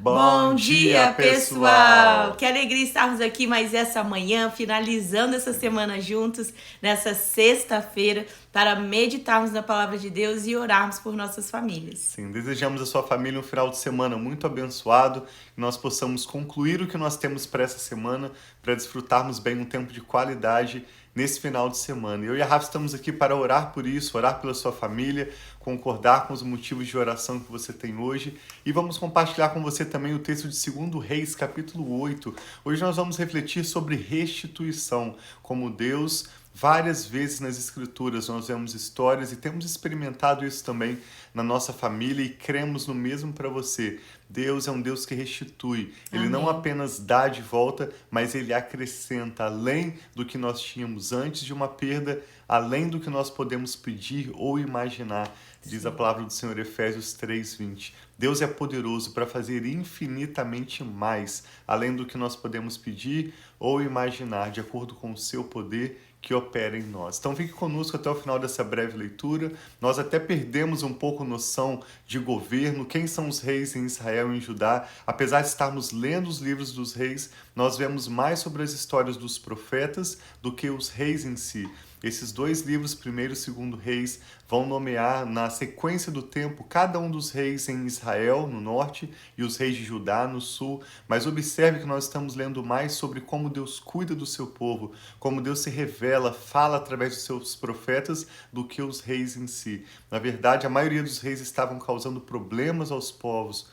Bom dia, pessoal! Que alegria estarmos aqui mais essa manhã, finalizando essa semana juntos, nessa sexta-feira, para meditarmos na palavra de Deus e orarmos por nossas famílias. Sim, desejamos à sua família um final de semana muito abençoado, que nós possamos concluir o que nós temos para essa semana, para desfrutarmos bem um tempo de qualidade nesse final de semana. Eu e a Rafa estamos aqui para orar por isso, orar pela sua família, concordar com os motivos de oração que você tem hoje e vamos compartilhar com você também o texto de 2 Reis, capítulo 8. Hoje nós vamos refletir sobre restituição, como Deus, várias vezes nas Escrituras, nós vemos histórias e temos experimentado isso também na nossa família e cremos no mesmo para você. Deus é um Deus que restitui. Ele não apenas dá de volta, mas Ele acrescenta além do que nós tínhamos antes de uma perda, além do que nós podemos pedir ou imaginar. Diz a palavra do Senhor, Efésios 3:20. Deus é poderoso para fazer infinitamente mais, além do que nós podemos pedir ou imaginar, de acordo com o seu poder que opera em nós. Então fique conosco até o final dessa breve leitura. Nós até perdemos um pouco noção de governo, quem são os reis em Israel e em Judá. Apesar de estarmos lendo os livros dos reis, nós vemos mais sobre as histórias dos profetas do que os reis em si. Esses dois livros, 1º e 2º Reis, vão nomear na sequência do tempo cada um dos reis em Israel, no norte, e os reis de Judá, no sul. Mas observe que nós estamos lendo mais sobre como Deus cuida do seu povo, como Deus se revela, fala através dos seus profetas, do que os reis em si. Na verdade, a maioria dos reis estavam causando problemas aos povos,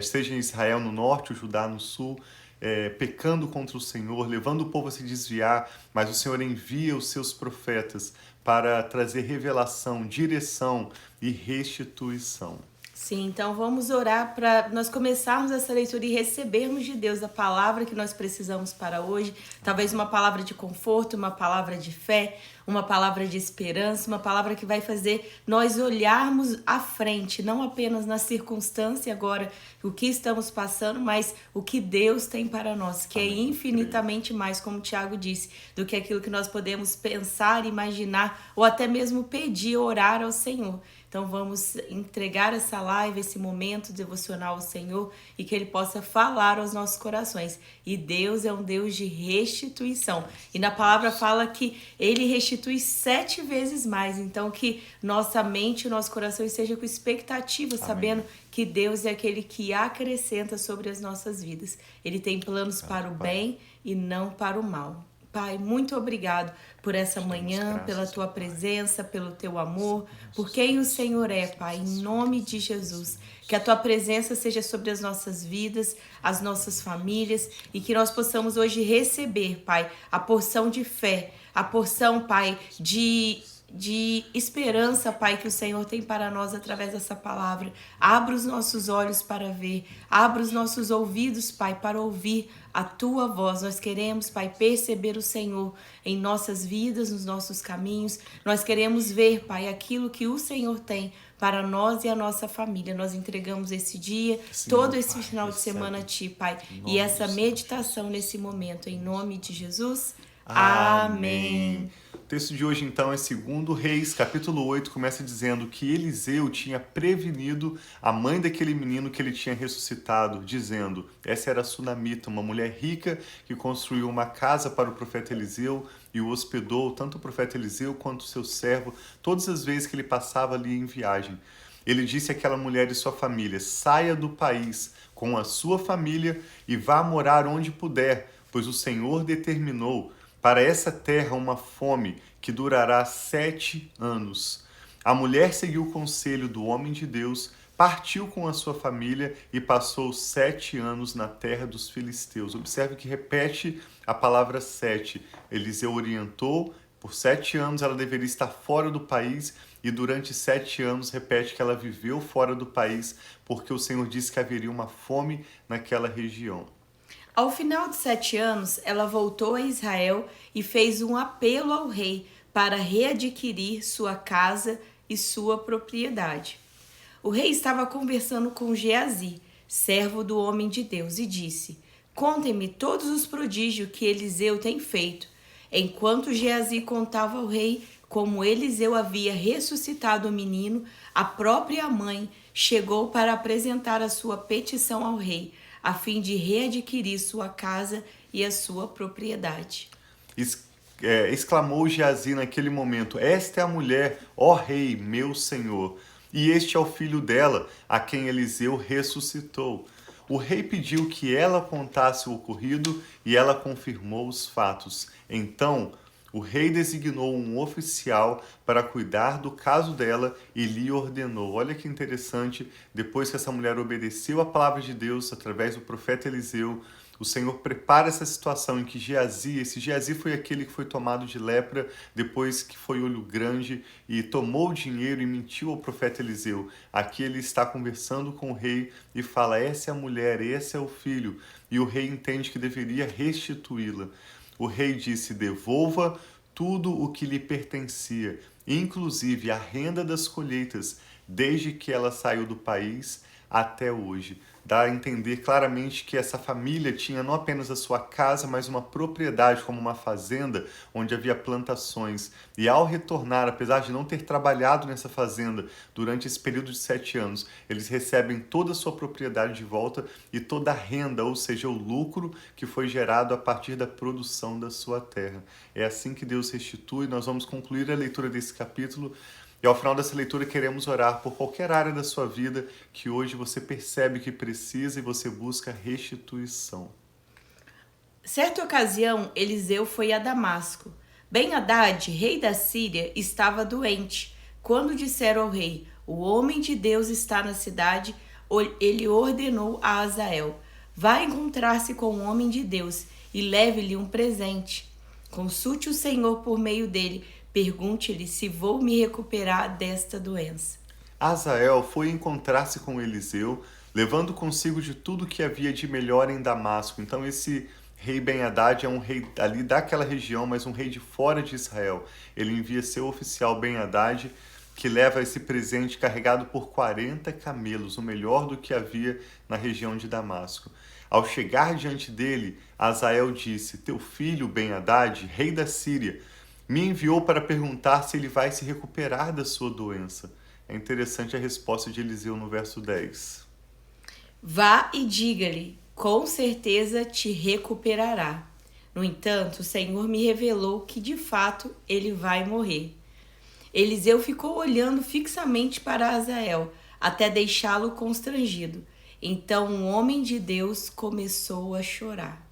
seja em Israel no norte, o Judá no sul, pecando contra o Senhor, levando o povo a se desviar, mas o Senhor envia os seus profetas para trazer revelação, direção e restituição. Sim, então vamos orar para nós começarmos essa leitura e recebermos de Deus a palavra que nós precisamos para hoje. Talvez uma palavra de conforto, uma palavra de fé, uma palavra de esperança, uma palavra que vai fazer nós olharmos à frente, não apenas na circunstância agora, o que estamos passando, mas o que Deus tem para nós, que é infinitamente mais, como o Tiago disse, do que aquilo que nós podemos pensar, imaginar ou até mesmo pedir, orar ao Senhor. Então vamos entregar essa live, esse momento devocional ao Senhor e que Ele possa falar aos nossos corações. E Deus é um Deus de restituição. E na palavra fala que Ele restitui 7 vezes mais. Então que nossa mente e nosso coração esteja com expectativa, sabendo que Deus é aquele que acrescenta sobre as nossas vidas. Ele tem planos para o bem e não para o mal. Pai, muito obrigado por essa manhã, pela Tua presença, pelo Teu amor, por quem o Senhor é, Pai, em nome de Jesus. Que a Tua presença seja sobre as nossas vidas, as nossas famílias e que nós possamos hoje receber, Pai, a porção de fé, a porção, Pai, de esperança, Pai, que o Senhor tem para nós através dessa palavra. Abra os nossos olhos para ver, abra os nossos ouvidos, Pai, para ouvir a Tua voz. Nós queremos, Pai, perceber o Senhor em nossas vidas, nos nossos caminhos. Nós queremos ver, Pai, aquilo que o Senhor tem para nós e a nossa família. Nós entregamos esse dia, todo esse final de semana a Ti, Pai, e essa meditação nesse momento, em nome de Jesus. Amém. O texto de hoje, então, é 2 Reis, capítulo 8, começa dizendo que Eliseu tinha prevenido a mãe daquele menino que ele tinha ressuscitado, dizendo, essa era a Sunamita, uma mulher rica que construiu uma casa para o profeta Eliseu e o hospedou, tanto o profeta Eliseu quanto o seu servo, todas as vezes que ele passava ali em viagem. Ele disse àquela mulher e sua família, saia do país com a sua família e vá morar onde puder, pois o Senhor determinou para essa terra uma fome que durará 7 anos. A mulher seguiu o conselho do homem de Deus, partiu com a sua família e passou 7 anos na terra dos filisteus. Observe que repete a palavra 7. Eliseu orientou, por 7 anos ela deveria estar fora do país e durante 7 anos repete que ela viveu fora do país porque o Senhor disse que haveria uma fome naquela região. Ao final de 7 anos, ela voltou a Israel e fez um apelo ao rei para readquirir sua casa e sua propriedade. O rei estava conversando com Geazi, servo do homem de Deus, e disse, contem-me todos os prodígios que Eliseu tem feito. Enquanto Geazi contava ao rei como Eliseu havia ressuscitado o menino, a própria mãe chegou para apresentar a sua petição ao rei. a fim de readquirir sua casa e a sua propriedade. Exclamou Geazi naquele momento: Esta é a mulher, ó rei, meu senhor. E este é o filho dela, a quem Eliseu ressuscitou. O rei pediu que ela contasse o ocorrido e ela confirmou os fatos. Então, o rei designou um oficial para cuidar do caso dela e lhe ordenou. Olha que interessante, depois que essa mulher obedeceu a palavra de Deus através do profeta Eliseu, o Senhor prepara essa situação em que esse Geazi foi aquele que foi tomado de lepra depois que foi olho grande e tomou o dinheiro e mentiu ao profeta Eliseu. Aqui ele está conversando com o rei e fala: essa é a mulher, esse é o filho. E o rei entende que deveria restituí-la. O rei disse: devolva tudo o que lhe pertencia, inclusive a renda das colheitas, desde que ela saiu do país até hoje. Dá a entender claramente que essa família tinha não apenas a sua casa, mas uma propriedade como uma fazenda onde havia plantações. E ao retornar, apesar de não ter trabalhado nessa fazenda durante esse período de 7 anos, eles recebem toda a sua propriedade de volta e toda a renda, ou seja, o lucro que foi gerado a partir da produção da sua terra. É assim que Deus restitui. Nós vamos concluir a leitura desse capítulo. E ao final dessa leitura queremos orar por qualquer área da sua vida que hoje você percebe que precisa e você busca restituição. Certa ocasião, Eliseu foi a Damasco. Ben-Hadad, rei da Síria, estava doente. Quando disseram ao rei: o homem de Deus está na cidade, ele ordenou a Azael: vá encontrar-se com o homem de Deus e leve-lhe um presente. Consulte o Senhor por meio dele. Pergunte-lhe se vou me recuperar desta doença. Azael foi encontrar-se com Eliseu, levando consigo de tudo que havia de melhor em Damasco. Então esse rei Ben-Hadad é um rei ali daquela região, mas um rei de fora de Israel. Ele envia seu oficial Ben-Hadad, que leva esse presente carregado por 40 camelos, o melhor do que havia na região de Damasco. Ao chegar diante dele, Azael disse: teu filho Ben-Hadad, rei da Síria, me enviou para perguntar se ele vai se recuperar da sua doença. É interessante a resposta de Eliseu no verso 10. Vá e diga-lhe, com certeza te recuperará. No entanto, o Senhor me revelou que de fato ele vai morrer. Eliseu ficou olhando fixamente para Azael, até deixá-lo constrangido. Então um homem de Deus começou a chorar.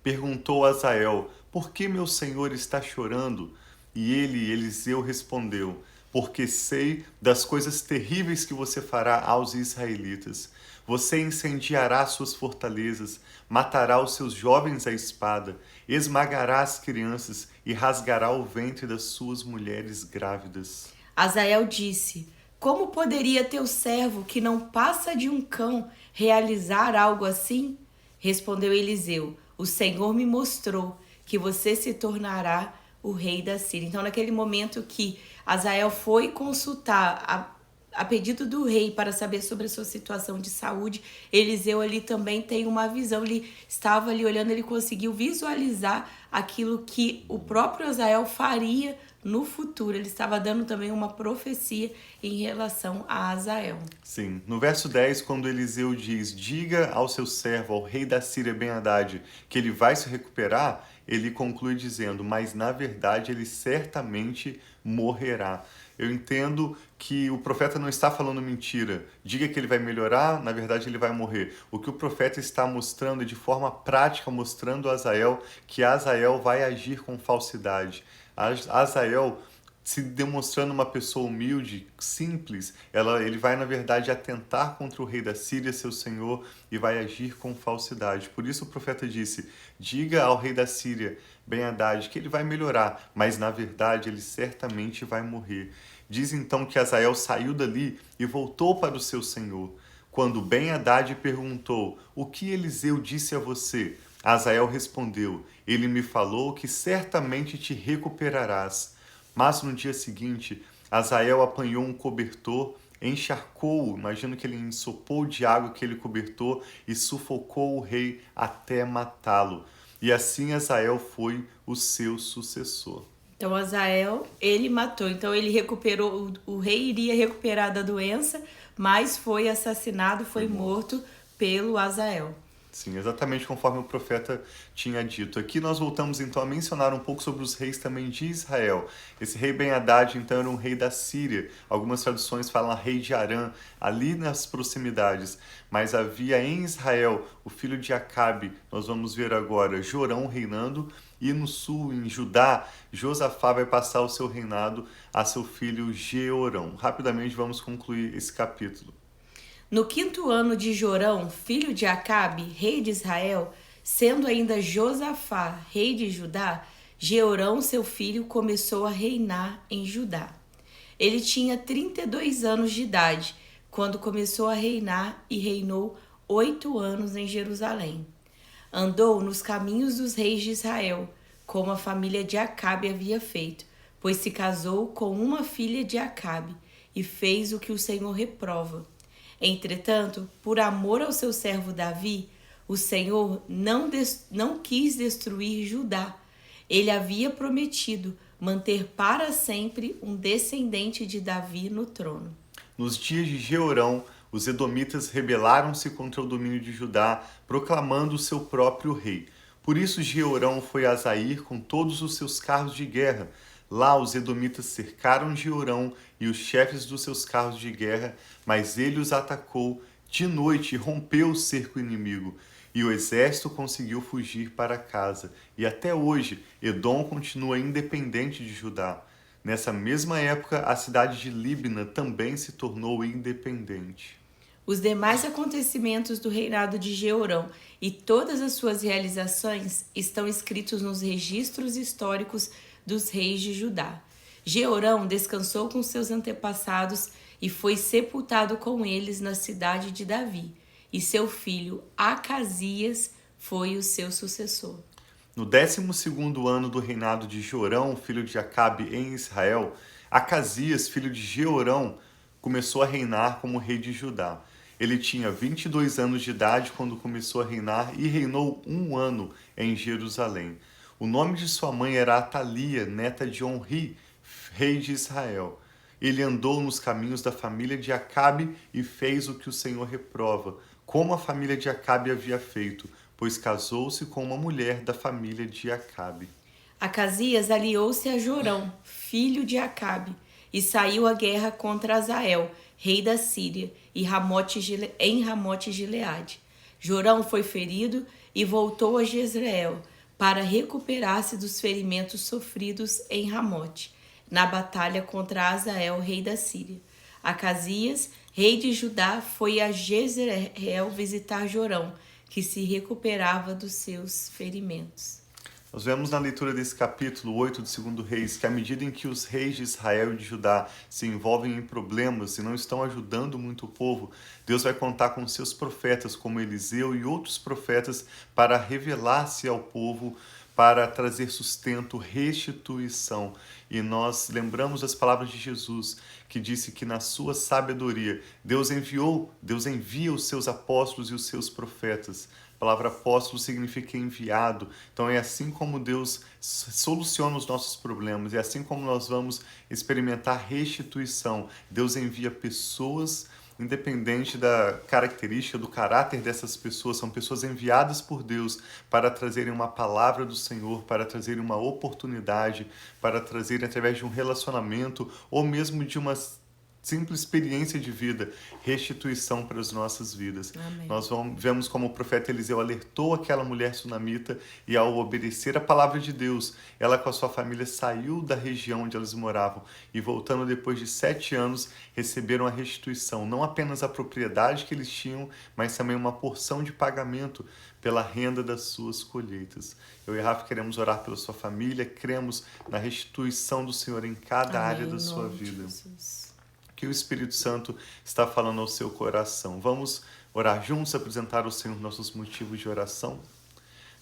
Perguntou Azael: por que meu senhor está chorando? E Eliseu, respondeu: porque sei das coisas terríveis que você fará aos israelitas. Você incendiará suas fortalezas, matará os seus jovens à espada, esmagará as crianças e rasgará o ventre das suas mulheres grávidas. Azael disse: como poderia teu servo, que não passa de um cão, realizar algo assim? Respondeu Eliseu: o Senhor me mostrou que você se tornará o rei da Síria. Então, naquele momento que Azael foi consultar a pedido do rei para saber sobre a sua situação de saúde, Eliseu ali também tem uma visão. Ele estava ali olhando, ele conseguiu visualizar aquilo que o próprio Azael faria no futuro. Ele estava dando também uma profecia em relação a Azael. Sim, no verso 10, quando Eliseu diz: diga ao seu servo, ao rei da Síria Ben-Hadad, que ele vai se recuperar, ele conclui dizendo: mas na verdade ele certamente morrerá. Eu entendo que o profeta não está falando mentira. Diga que ele vai melhorar, na verdade ele vai morrer. O que o profeta está mostrando, de forma prática, mostrando a Azael que Azael vai agir com falsidade. Azael, se demonstrando uma pessoa humilde, simples, ele vai, na verdade, atentar contra o rei da Síria, seu senhor, e vai agir com falsidade. Por isso o profeta disse: diga ao rei da Síria, Ben-Hadad, que ele vai melhorar, mas, na verdade, ele certamente vai morrer. Diz então que Azael saiu dali e voltou para o seu senhor. Quando Ben-Hadad perguntou: o que Eliseu disse a você? Azael respondeu: ele me falou que certamente te recuperarás. Mas no dia seguinte, Azael apanhou um cobertor, encharcou-o, imagino que ele ensopou de água aquele cobertor e sufocou o rei até matá-lo. E assim Azael foi o seu sucessor. Então Azael, ele matou. Então ele recuperou, o rei iria recuperar da doença, mas foi assassinado, foi morto pelo Azael. Sim, exatamente conforme o profeta tinha dito. Aqui nós voltamos então a mencionar um pouco sobre os reis também de Israel. Esse rei Ben-Hadad então era um rei da Síria. Algumas traduções falam rei de Arã, ali nas proximidades. Mas havia em Israel o filho de Acabe, nós vamos ver agora, Jorão reinando. E no sul, em Judá, Josafá vai passar o seu reinado a seu filho Jeorão. Rapidamente vamos concluir esse capítulo. No 5º ano de Jorão, filho de Acabe, rei de Israel, sendo ainda Josafá, rei de Judá, Jeorão, seu filho, começou a reinar em Judá. Ele tinha 32 anos de idade quando começou a reinar e reinou 8 anos em Jerusalém. Andou nos caminhos dos reis de Israel, como a família de Acabe havia feito, pois se casou com uma filha de Acabe e fez o que o Senhor reprova. Entretanto, por amor ao seu servo Davi, o Senhor não quis destruir Judá. Ele havia prometido manter para sempre um descendente de Davi no trono. Nos dias de Jeorão, os edomitas rebelaram-se contra o domínio de Judá, proclamando o seu próprio rei. Por isso Jeorão foi a Zair com todos os seus carros de guerra. Lá os edomitas cercaram Jeorão e os chefes dos seus carros de guerra, mas ele os atacou de noite e rompeu o cerco inimigo. E o exército conseguiu fugir para casa. E até hoje, Edom continua independente de Judá. Nessa mesma época, a cidade de Líbna também se tornou independente. Os demais acontecimentos do reinado de Jeorão e todas as suas realizações estão escritos nos registros históricos dos reis de Judá. Jeorão descansou com seus antepassados e foi sepultado com eles na cidade de Davi, e seu filho Acasias foi o seu sucessor. No 12º ano do reinado de Jorão, filho de Acabe em Israel, Acasias, filho de Jeorão, começou a reinar como rei de Judá. Ele tinha 22 anos de idade quando começou a reinar e reinou 1 ano em Jerusalém. O nome de sua mãe era Atalia, neta de Onri, rei de Israel. Ele andou nos caminhos da família de Acabe e fez o que o Senhor reprova, como a família de Acabe havia feito, pois casou-se com uma mulher da família de Acabe. Acasias aliou-se a Jorão, filho de Acabe, e saiu à guerra contra Azael, rei da Síria, em Ramote-Gileade. Jorão foi ferido e voltou a Jezreel para recuperar-se dos ferimentos sofridos em Ramote, na batalha contra Azael, rei da Síria. Acasias, rei de Judá, foi a Jezreel visitar Jorão, que se recuperava dos seus ferimentos. Nós vemos na leitura desse capítulo 8 de 2 Reis que à medida em que os reis de Israel e de Judá se envolvem em problemas e não estão ajudando muito o povo, Deus vai contar com seus profetas como Eliseu e outros profetas para revelar-se ao povo, para trazer sustento, restituição. E nós lembramos das palavras de Jesus, que disse que na sua sabedoria Deus envia os seus apóstolos e os seus profetas. A palavra apóstolo significa enviado. Então é assim como Deus soluciona os nossos problemas, é assim como nós vamos experimentar restituição. Deus envia pessoas, independente da característica, do caráter dessas pessoas, são pessoas enviadas por Deus para trazerem uma palavra do Senhor, para trazerem uma oportunidade, para trazerem através de um relacionamento ou mesmo de uma simples experiência de vida, restituição para as nossas vidas. Amém. Nós vemos como o profeta Eliseu alertou aquela mulher sunamita e ao obedecer a palavra de Deus, ela com a sua família saiu da região onde eles moravam e voltando depois de 7 anos, receberam a restituição, não apenas a propriedade que eles tinham, mas também uma porção de pagamento pela renda das suas colheitas. Eu e Rafa queremos orar pela sua família, cremos na restituição do Senhor em cada área da sua vida. Que o Espírito Santo está falando ao seu coração. Vamos orar juntos, apresentar ao Senhor nossos motivos de oração?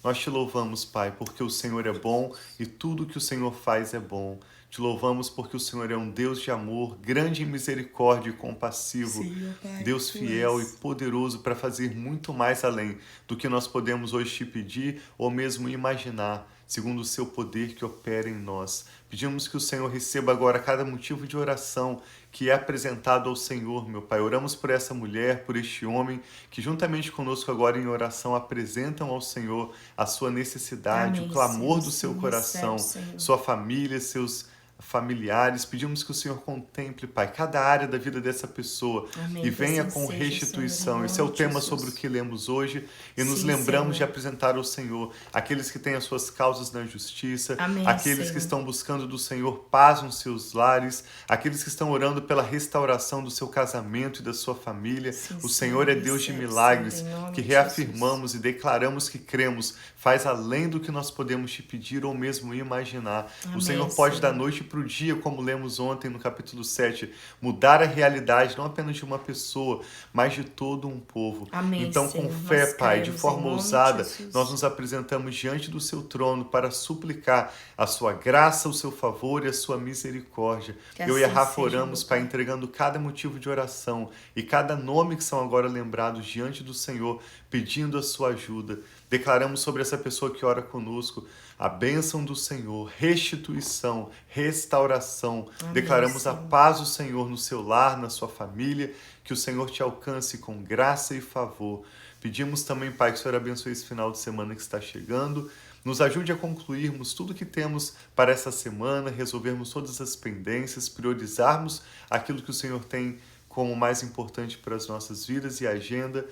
Nós te louvamos, Pai, porque o Senhor é bom e tudo que o Senhor faz é bom. Te louvamos porque o Senhor é um Deus de amor, grande em misericórdia e compassivo, Sim, Pai, Deus fiel e poderoso para fazer muito mais além do que nós podemos hoje te pedir ou mesmo imaginar, segundo o seu poder que opera em nós. Pedimos que o Senhor receba agora cada motivo de oração que é apresentado ao Senhor, meu Pai. Oramos por essa mulher, por este homem, que juntamente conosco agora em oração apresentam ao Senhor a sua necessidade, Amém, o clamor Senhor. do seu Sim, coração, recebe, Senhor. sua família, seus familiares. Pedimos que o Senhor contemple, Pai, cada área da vida dessa pessoa Amém, e que venha assim com seja, restituição. Senhor, em Esse é o nome de tema Jesus. sobre o que lemos hoje e nos Sim, lembramos de Senhor. apresentar ao Senhor aqueles que têm as suas causas na justiça, Amém, aqueles Senhor. que estão buscando do Senhor paz nos seus lares, aqueles que estão orando pela restauração do seu casamento e da sua família. Sim, O Senhor é Deus de recebe, milagres, Senhor, em nome que de reafirmamos e declaramos que cremos, faz além do que nós podemos te pedir ou mesmo imaginar. Amém, O Senhor pode, da Senhor. noite para o dia, como lemos ontem no capítulo 7, mudar a realidade não apenas de uma pessoa, mas de todo um povo. Amém, Então, Senhor, com fé, nós Pai, de cremos, forma em nome de ousada, Jesus. nós nos apresentamos diante do seu trono para suplicar a sua graça, o seu favor e a sua misericórdia. Que Eu e a assim Rafa seja, oramos, meu Pai, Pai. entregando cada motivo de oração e cada nome que são agora lembrados diante do Senhor, pedindo a sua ajuda. Declaramos sobre essa pessoa que ora conosco a bênção do Senhor, restituição, restauração. Amém, Declaramos a Senhor. paz do Senhor no seu lar, na sua família, que o Senhor te alcance com graça e favor. Pedimos também, Pai, que o Senhor abençoe esse final de semana que está chegando. Nos ajude a concluirmos tudo que temos para essa semana, resolvermos todas as pendências, priorizarmos aquilo que o Senhor tem como mais importante para as nossas vidas e agenda.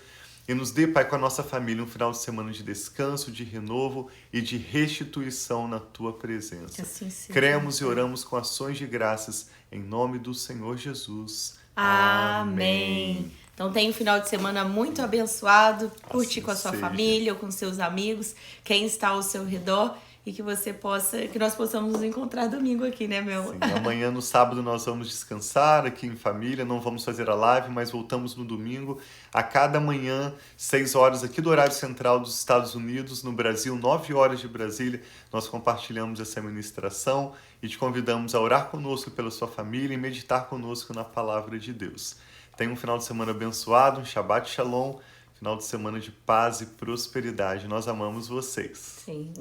E nos dê, Pai, com a nossa família, um final de semana de descanso, de renovo e de restituição na Tua Que presença. assim seja, Cremos e meu Pai. oramos com ações de graças, em nome do Senhor Jesus. Amém. Então tenha um final de semana muito abençoado. Curte Assim com a sua seja. família ou com seus amigos, quem está ao seu redor, e que nós possamos nos encontrar domingo aqui, né, meu? Sim, amanhã no sábado nós vamos descansar aqui em família, não vamos fazer a live, mas voltamos no domingo, a cada manhã, 6 horas aqui do horário central dos Estados Unidos, no Brasil, 9 horas de Brasília, nós compartilhamos essa ministração e te convidamos a orar conosco pela sua família e meditar conosco na palavra de Deus. Tenha um final de semana abençoado, um Shabbat Shalom, final de semana de paz e prosperidade. Nós amamos vocês. Sim.